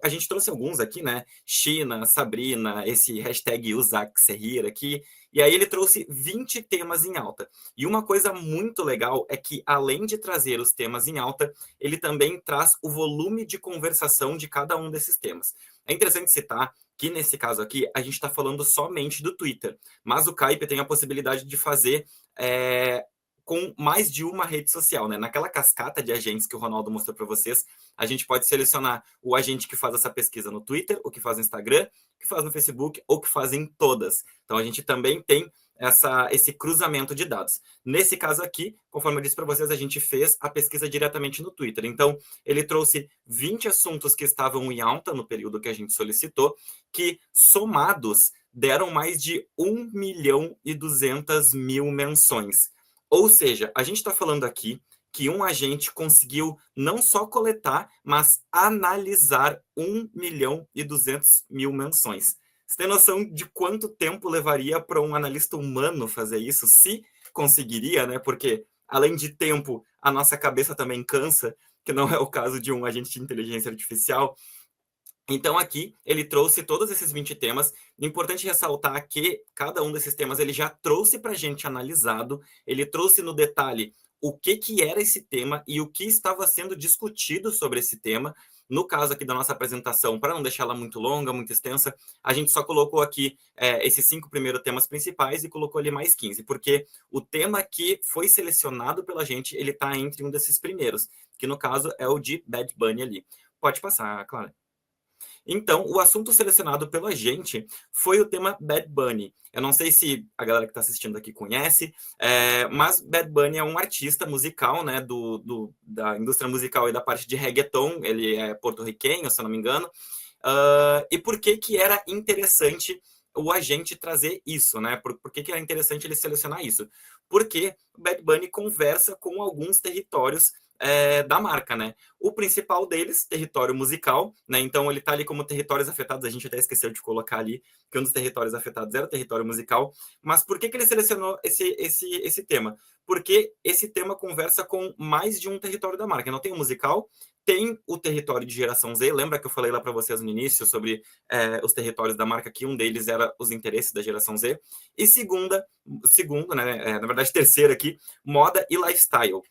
a gente trouxe alguns aqui, né? China, Sabrina, esse hashtag #UsAxSerrir aqui, e aí ele trouxe 20 temas em alta. E uma coisa muito legal é que, além de trazer os temas em alta, ele também traz o volume de conversação de cada um desses temas. É interessante citar que, nesse caso aqui, a gente está falando somente do Twitter, mas o Kaype tem a possibilidade de fazer com mais de uma rede social, né? Naquela cascata de agentes que o Ronaldo mostrou para vocês, a gente pode selecionar o agente que faz essa pesquisa no Twitter, o que faz no Instagram, o que faz no Facebook, ou que faz em todas. Então, a gente também tem esse cruzamento de dados. Nesse caso aqui, conforme eu disse para vocês, a gente fez a pesquisa diretamente no Twitter. Então, ele trouxe 20 assuntos que estavam em alta no período que a gente solicitou, que somados deram mais de 1.200.000 menções. Ou seja, a gente está falando aqui que um agente conseguiu não só coletar, mas analisar 1.200.000 menções. Você tem noção de quanto tempo levaria para um analista humano fazer isso? Se conseguiria, né? Porque, além de tempo, a nossa cabeça também cansa, que não é o caso de um agente de inteligência artificial. Então, aqui, ele trouxe todos esses 20 temas. Importante ressaltar que cada um desses temas ele já trouxe para a gente analisado, ele trouxe no detalhe o que era esse tema e o que estava sendo discutido sobre esse tema. No caso aqui da nossa apresentação, para não deixá-la muito longa, muito extensa, a gente só colocou aqui esses 5 primeiros temas principais e colocou ali mais 15, porque o tema que foi selecionado pela gente, ele está entre um desses primeiros, que no caso é o de Bad Bunny ali. Pode passar, Clara. Então, o assunto selecionado pela gente foi o tema Bad Bunny. Eu não sei se a galera que está assistindo aqui conhece, mas Bad Bunny é um artista musical, né, da indústria musical e da parte de reggaeton. Ele é porto-riquenho, se eu não me engano. E por que era interessante o agente trazer isso, né? Por que era interessante ele selecionar isso? Porque o Bad Bunny conversa com alguns territórios da marca, né? O principal deles, território musical, né? Então ele tá ali como territórios afetados, a gente até esqueceu de colocar ali que um dos territórios afetados era o território musical. Mas por que ele selecionou esse tema? Porque esse tema conversa com mais de um território da marca. Não tem o musical, tem o território de geração Z. Lembra que eu falei lá para vocês no início sobre os territórios da marca, que um deles era os interesses da geração Z. E segundo, né? Na verdade, terceiro aqui, moda e lifestyle. O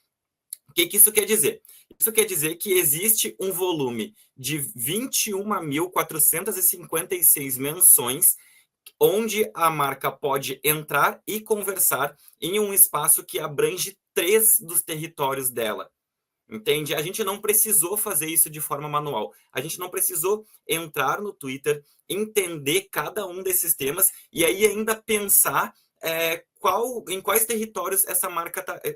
que isso quer dizer? Isso quer dizer que existe um volume de 21.456 menções onde a marca pode entrar e conversar em um espaço que abrange 3 dos territórios dela. Entende? A gente não precisou fazer isso de forma manual. A gente não precisou entrar no Twitter, entender cada um desses temas e aí ainda pensar em quais territórios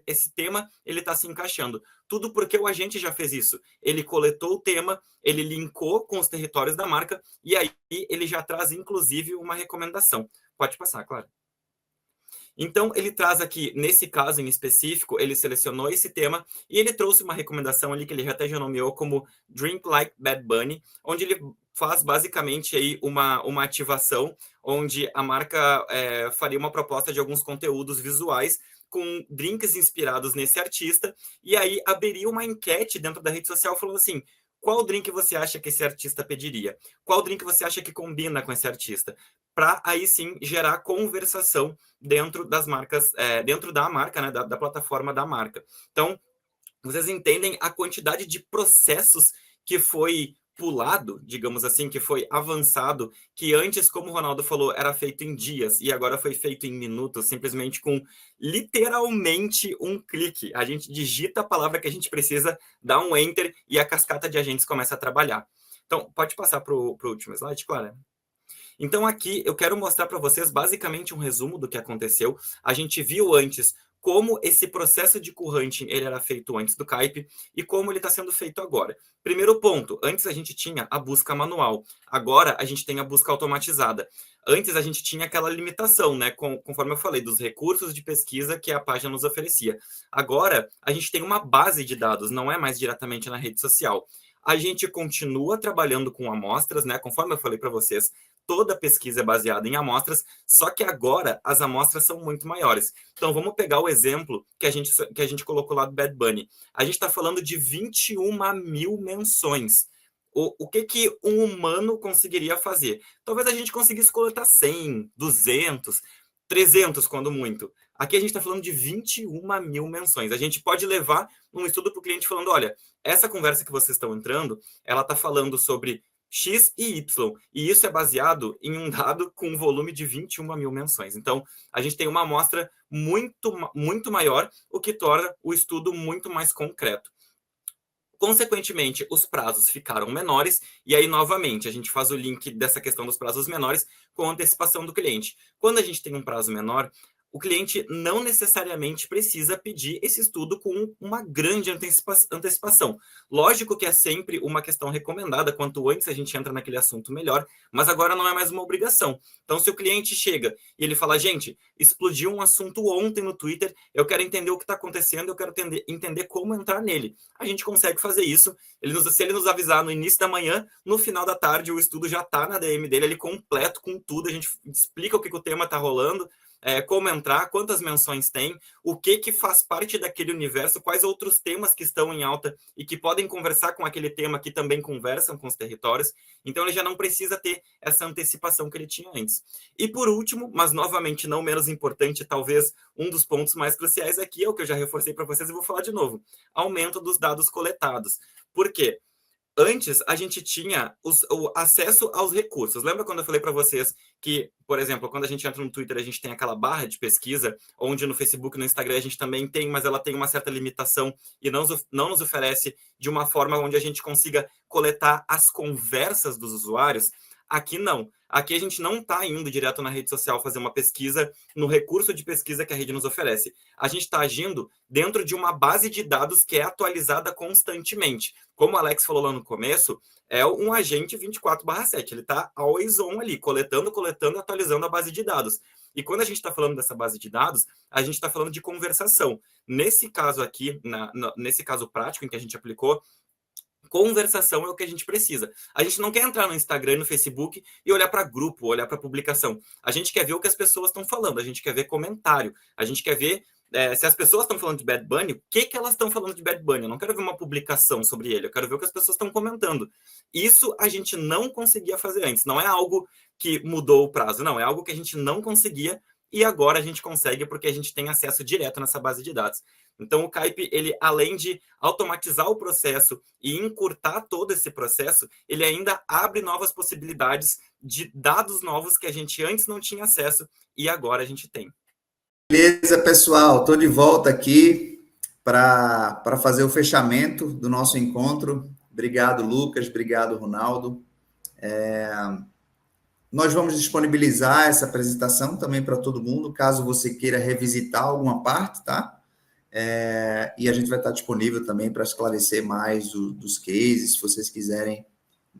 esse tema ele está se encaixando. Tudo porque o agente já fez isso. Ele coletou o tema, ele linkou com os territórios da marca e aí ele já traz, inclusive, uma recomendação. Pode passar, claro. Então, ele traz aqui, nesse caso em específico, ele selecionou esse tema e ele trouxe uma recomendação ali que ele até já nomeou como Drink Like Bad Bunny, onde ele faz basicamente aí uma ativação onde a marca faria uma proposta de alguns conteúdos visuais com drinks inspirados nesse artista e aí abriria uma enquete dentro da rede social falando assim: qual drink você acha que esse artista pediria? Qual drink você acha que combina com esse artista? Para aí sim gerar conversação dentro das marcas, dentro da marca, né, da plataforma da marca. Então, vocês entendem a quantidade de processos que foi pulado, digamos assim, que foi avançado, que antes, como o Ronaldo falou, era feito em dias e agora foi feito em minutos, simplesmente com literalmente um clique. A gente digita a palavra que a gente precisa, dá um enter e a cascata de agentes começa a trabalhar. Então, pode passar para o último slide, Clara? Então, aqui eu quero mostrar para vocês basicamente um resumo do que aconteceu. A gente viu antes como esse processo de currunting ele era feito antes do Kaype e como ele está sendo feito agora. Primeiro ponto, antes a gente tinha a busca manual, agora a gente tem a busca automatizada. Antes a gente tinha aquela limitação, né, conforme eu falei, dos recursos de pesquisa que a página nos oferecia. Agora a gente tem uma base de dados, não é mais diretamente na rede social. A gente continua trabalhando com amostras, né, conforme eu falei para vocês, toda pesquisa é baseada em amostras, só que agora as amostras são muito maiores. Então, vamos pegar o exemplo que a gente colocou lá do Bad Bunny. A gente está falando de 21.000 menções. O que um humano conseguiria fazer? Talvez a gente conseguisse coletar 100, 200, 300, quando muito. Aqui a gente está falando de 21.000 menções. A gente pode levar um estudo para o cliente falando, olha, essa conversa que vocês estão entrando, ela está falando sobre X e Y. E isso é baseado em um dado com um volume de 21.000 menções. Então, a gente tem uma amostra muito, muito maior, o que torna o estudo muito mais concreto. Consequentemente, os prazos ficaram menores, e aí, novamente, a gente faz o link dessa questão dos prazos menores com a antecipação do cliente. Quando a gente tem um prazo menor, o cliente não necessariamente precisa pedir esse estudo com uma grande antecipação. Lógico que é sempre uma questão recomendada, quanto antes a gente entra naquele assunto, melhor, mas agora não é mais uma obrigação. Então, se o cliente chega e ele fala, gente, explodiu um assunto ontem no Twitter, eu quero entender o que está acontecendo, eu quero entender como entrar nele. A gente consegue fazer isso. Se ele nos avisar no início da manhã, no final da tarde, o estudo já está na DM dele, ele completo com tudo, a gente explica o que o tema está rolando, como entrar, quantas menções tem, o que faz parte daquele universo, quais outros temas que estão em alta e que podem conversar com aquele tema que também conversam com os territórios. Então, ele já não precisa ter essa antecipação que ele tinha antes. E por último, mas novamente não menos importante, talvez um dos pontos mais cruciais aqui, é o que eu já reforcei para vocês e vou falar de novo, aumento dos dados coletados. Por quê? Antes, a gente tinha o acesso aos recursos. Lembra quando eu falei para vocês que, por exemplo, quando a gente entra no Twitter, a gente tem aquela barra de pesquisa, onde no Facebook e no Instagram a gente também tem, mas ela tem uma certa limitação e não nos oferece de uma forma onde a gente consiga coletar as conversas dos usuários. Aqui não. Aqui a gente não está indo direto na rede social fazer uma pesquisa no recurso de pesquisa que a rede nos oferece. A gente está agindo dentro de uma base de dados que é atualizada constantemente. Como o Alex falou lá no começo, é um agente 24/7. Ele está always on ali, coletando, atualizando a base de dados. E quando a gente está falando dessa base de dados, a gente está falando de conversação. Nesse caso aqui, nesse caso prático em que a gente aplicou, conversação é o que a gente precisa. A gente não quer entrar no Instagram, no Facebook e olhar para grupo, olhar para publicação. A gente quer ver o que as pessoas estão falando, a gente quer ver comentário, a gente quer ver se as pessoas estão falando de Bad Bunny, o que elas estão falando de Bad Bunny. Eu não quero ver uma publicação sobre ele, eu quero ver o que as pessoas estão comentando. Isso a gente não conseguia fazer antes. Não é algo que mudou o prazo, não. É algo que a gente não conseguia e agora a gente consegue porque a gente tem acesso direto nessa base de dados. Então, o Kaype, ele, além de automatizar o processo e encurtar todo esse processo, ele ainda abre novas possibilidades de dados novos que a gente antes não tinha acesso e agora a gente tem. Beleza, pessoal. Estou de volta aqui para fazer o fechamento do nosso encontro. Obrigado, Lucas. Obrigado, Ronaldo. Nós vamos disponibilizar essa apresentação também para todo mundo, caso você queira revisitar alguma parte, tá? E a gente vai estar disponível também para esclarecer mais dos cases. Se vocês quiserem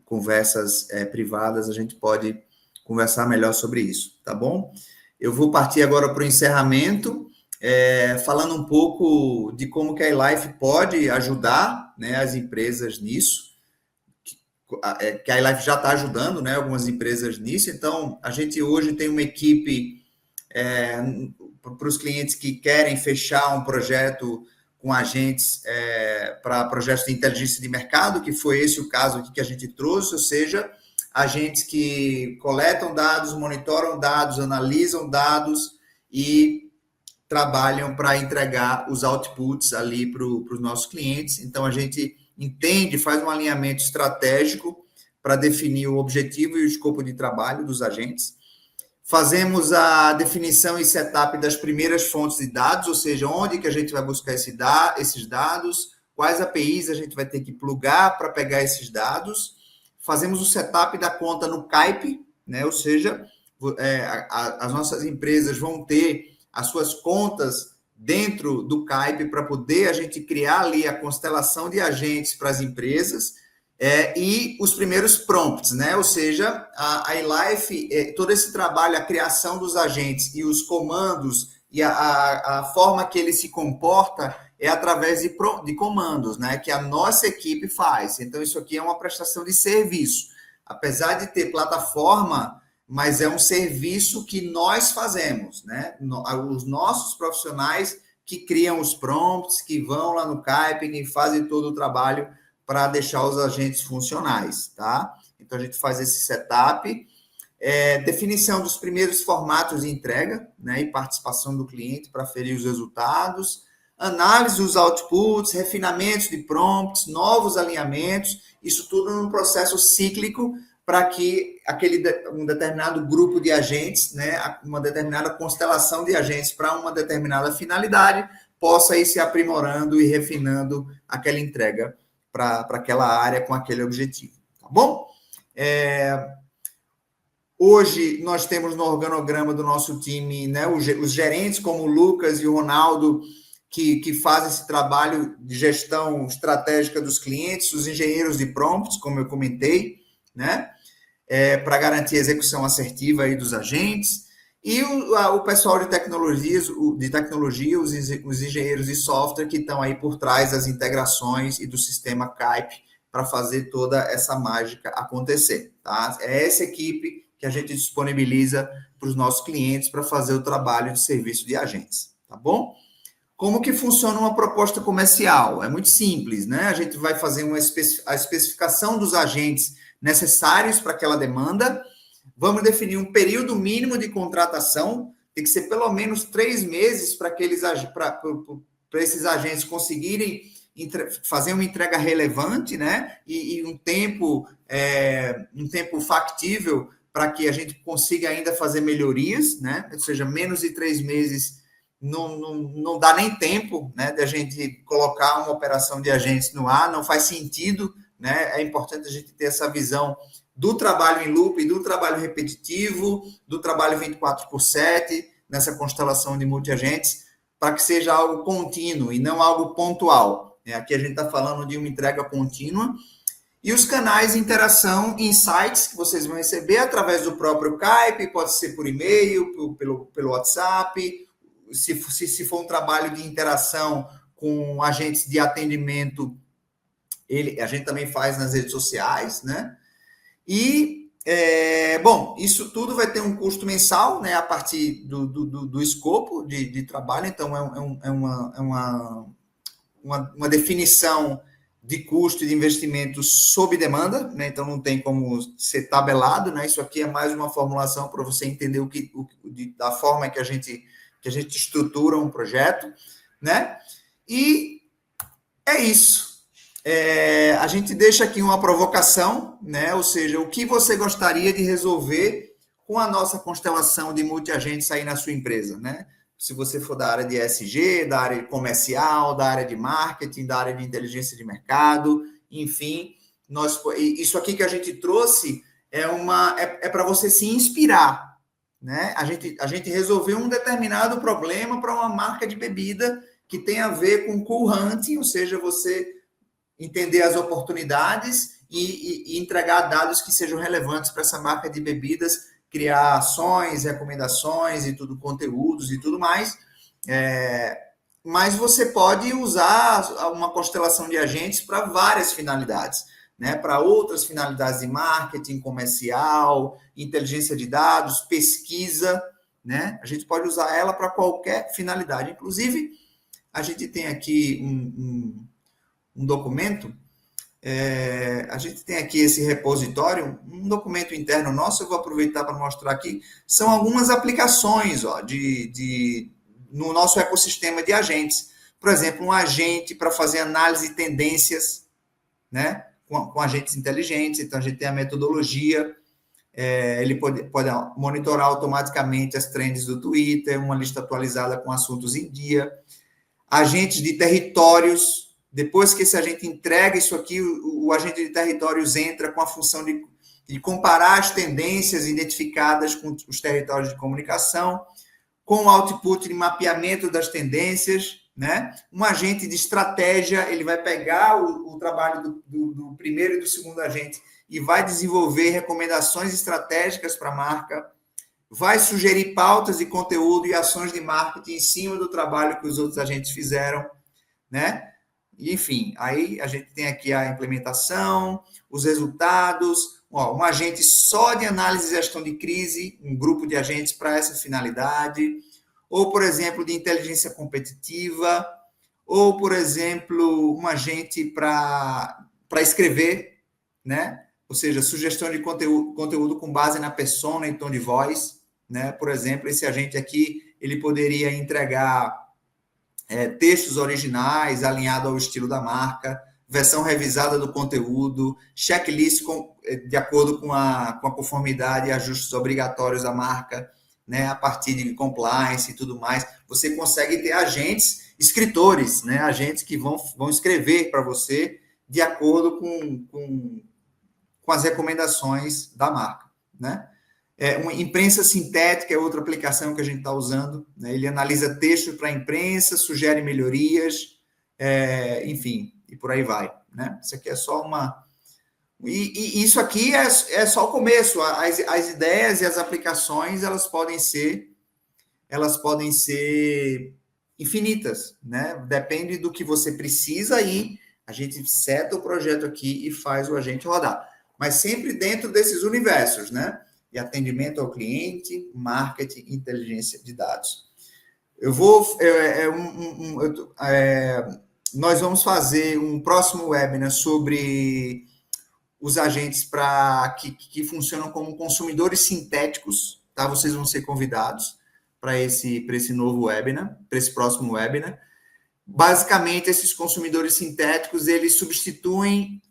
conversas privadas, a gente pode conversar melhor sobre isso, tá bom? Eu vou partir agora para o encerramento, falando um pouco de como que a iLife pode ajudar, né, as empresas nisso, que a iLife já está ajudando, né, algumas empresas nisso. Então, a gente hoje tem uma equipe para os clientes que querem fechar um projeto com agentes para projetos de inteligência de mercado, que foi esse o caso aqui que a gente trouxe, ou seja, agentes que coletam dados, monitoram dados, analisam dados e trabalham para entregar os outputs ali para os nossos clientes. Então, a gente entende, faz um alinhamento estratégico para definir o objetivo e o escopo de trabalho dos agentes. Fazemos a definição e setup das primeiras fontes de dados, ou seja, onde que a gente vai buscar esses dados, quais APIs a gente vai ter que plugar para pegar esses dados. Fazemos o setup da conta no Kaype, né? Ou seja, as nossas empresas vão ter as suas contas dentro do Kaype para poder a gente criar ali a constelação de agentes para as empresas. E os primeiros prompts, né? Ou seja, a iLife, todo esse trabalho, a criação dos agentes e os comandos e a forma que ele se comporta é através de comandos, né? Que a nossa equipe faz. Então, isso aqui é uma prestação de serviço. Apesar de ter plataforma, mas é um serviço que nós fazemos, né? Os nossos profissionais que criam os prompts, que vão lá no Kaype, que fazem todo o trabalho para deixar os agentes funcionais, tá? Então, a gente faz esse setup, definição dos primeiros formatos de entrega, né, e participação do cliente para aferir os resultados, análise dos outputs, refinamentos de prompts, novos alinhamentos, isso tudo num processo cíclico para que um determinado grupo de agentes, né, uma determinada constelação de agentes para uma determinada finalidade, possa ir se aprimorando e refinando aquela entrega para aquela área com aquele objetivo, tá bom? Hoje, nós temos no organograma do nosso time, né, os gerentes, como o Lucas e o Ronaldo, que fazem esse trabalho de gestão estratégica dos clientes, os engenheiros de prompts, como eu comentei, né, para garantir a execução assertiva aí dos agentes, e o pessoal de tecnologia, os engenheiros de software que estão aí por trás das integrações e do sistema Kype para fazer toda essa mágica acontecer, tá? É essa equipe que a gente disponibiliza para os nossos clientes para fazer o trabalho de serviço de agentes, tá bom? Como que funciona uma proposta comercial? É muito simples, né? A gente vai fazer a especificação dos agentes necessários para aquela demanda, vamos definir um período mínimo de contratação, tem que ser pelo menos 3 meses para esses agentes conseguirem fazer uma entrega relevante, né? E um tempo factível para que a gente consiga ainda fazer melhorias, né? Ou seja, menos de 3 meses não dá nem tempo, né, de a gente colocar uma operação de agentes no ar, não faz sentido, né? É importante a gente ter essa visão do trabalho em loop, do trabalho repetitivo, do trabalho 24/7, nessa constelação de multiagentes, para que seja algo contínuo e não algo pontual. Aqui a gente está falando de uma entrega contínua. E os canais de interação, insights, que vocês vão receber através do próprio Kype, pode ser por e-mail, pelo WhatsApp. Se for um trabalho de interação com agentes de atendimento, a gente também faz nas redes sociais, né? E, bom, isso tudo vai ter um custo mensal, né, a partir do escopo de trabalho, então é uma definição de custo e de investimento sob demanda, né? Então não tem como ser tabelado, né? Isso aqui é mais uma formulação para você entender da forma que a gente estrutura um projeto, né? E é isso. A gente deixa aqui uma provocação, né? Ou seja, o que você gostaria de resolver com a nossa constelação de multiagentes aí na sua empresa, né? Se você for da área de ESG, da área comercial, da área de marketing, da área de inteligência de mercado, enfim, isso aqui que a gente trouxe é para você se inspirar, né? A gente resolveu um determinado problema para uma marca de bebida que tem a ver com cool hunting, ou seja, você entender as oportunidades e entregar dados que sejam relevantes para essa marca de bebidas, criar ações, recomendações e tudo, conteúdos e tudo mais. Mas você pode usar uma constelação de agentes para várias finalidades, né? Para outras finalidades de marketing, comercial, inteligência de dados, pesquisa, né? A gente pode usar ela para qualquer finalidade. Inclusive, a gente tem aqui um documento, a gente tem aqui esse repositório, um documento interno nosso, eu vou aproveitar para mostrar aqui, são algumas aplicações no nosso ecossistema de agentes. Por exemplo, um agente para fazer análise de tendências, né, com agentes inteligentes, então a gente tem a metodologia, ele pode monitorar automaticamente as trends do Twitter, uma lista atualizada com assuntos em dia, agentes de territórios. Depois que esse agente entrega isso aqui, o agente de territórios entra com a função de comparar as tendências identificadas com os territórios de comunicação, com o output de mapeamento das tendências, né? Um agente de estratégia, ele vai pegar o trabalho do primeiro e do segundo agente e vai desenvolver recomendações estratégicas para a marca, vai sugerir pautas de conteúdo e ações de marketing em cima do trabalho que os outros agentes fizeram, né? Enfim, aí a gente tem aqui a implementação, os resultados, um agente só de análise e gestão de crise, um grupo de agentes para essa finalidade, ou, por exemplo, de inteligência competitiva, ou, por exemplo, um agente para escrever, né? Ou seja, sugestão de conteúdo com base na persona e tom de voz, né? Por exemplo, esse agente aqui, ele poderia entregar textos originais, alinhado ao estilo da marca, versão revisada do conteúdo, checklist de acordo com a conformidade e ajustes obrigatórios da marca, né, a partir de compliance e tudo mais. Você consegue ter agentes, escritores, né, agentes que vão escrever para você de acordo com as recomendações da marca, né? Uma imprensa sintética é outra aplicação que a gente está usando, né? Ele analisa texto para a imprensa, sugere melhorias, enfim, e por aí vai, né? Isso aqui é só uma... E isso aqui é só o começo. As ideias e as aplicações, elas podem ser infinitas, né? Depende do que você precisa e a gente seta o projeto aqui e faz o agente rodar. Mas sempre dentro desses universos, né? De atendimento ao cliente, marketing, inteligência de dados. Nós vamos fazer um próximo webinar sobre os agentes que funcionam como consumidores sintéticos, tá? Vocês vão ser convidados para esse novo webinar, para esse próximo webinar. Basicamente, esses consumidores sintéticos, eles substituem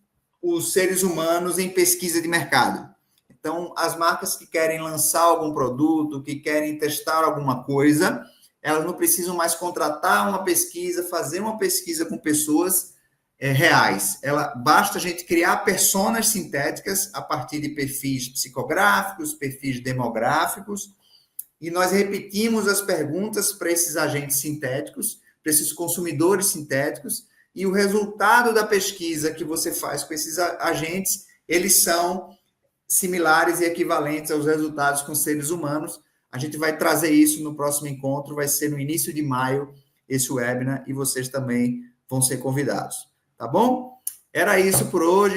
os seres humanos em pesquisa de mercado. Então, as marcas que querem lançar algum produto, que querem testar alguma coisa, elas não precisam mais contratar uma pesquisa, fazer uma pesquisa com pessoas reais. Basta a gente criar personas sintéticas a partir de perfis psicográficos, perfis demográficos, e nós repetimos as perguntas para esses agentes sintéticos, para esses consumidores sintéticos, e o resultado da pesquisa que você faz com esses agentes, eles são similares e equivalentes aos resultados com seres humanos. A gente vai trazer isso no próximo encontro, vai ser no início de maio, esse webinar, e vocês também vão ser convidados, tá bom? Era isso por hoje,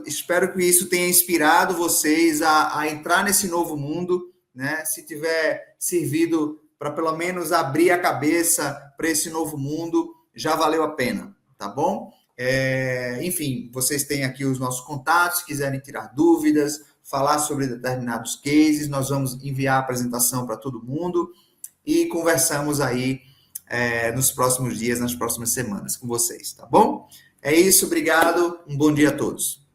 espero que isso tenha inspirado vocês a entrar nesse novo mundo, né? Se tiver servido para pelo menos abrir a cabeça para esse novo mundo, já valeu a pena, tá bom? Enfim, vocês têm aqui os nossos contatos, se quiserem tirar dúvidas, falar sobre determinados cases, nós vamos enviar a apresentação para todo mundo e conversamos aí nos próximos dias, nas próximas semanas com vocês, tá bom? É isso, obrigado, um bom dia a todos.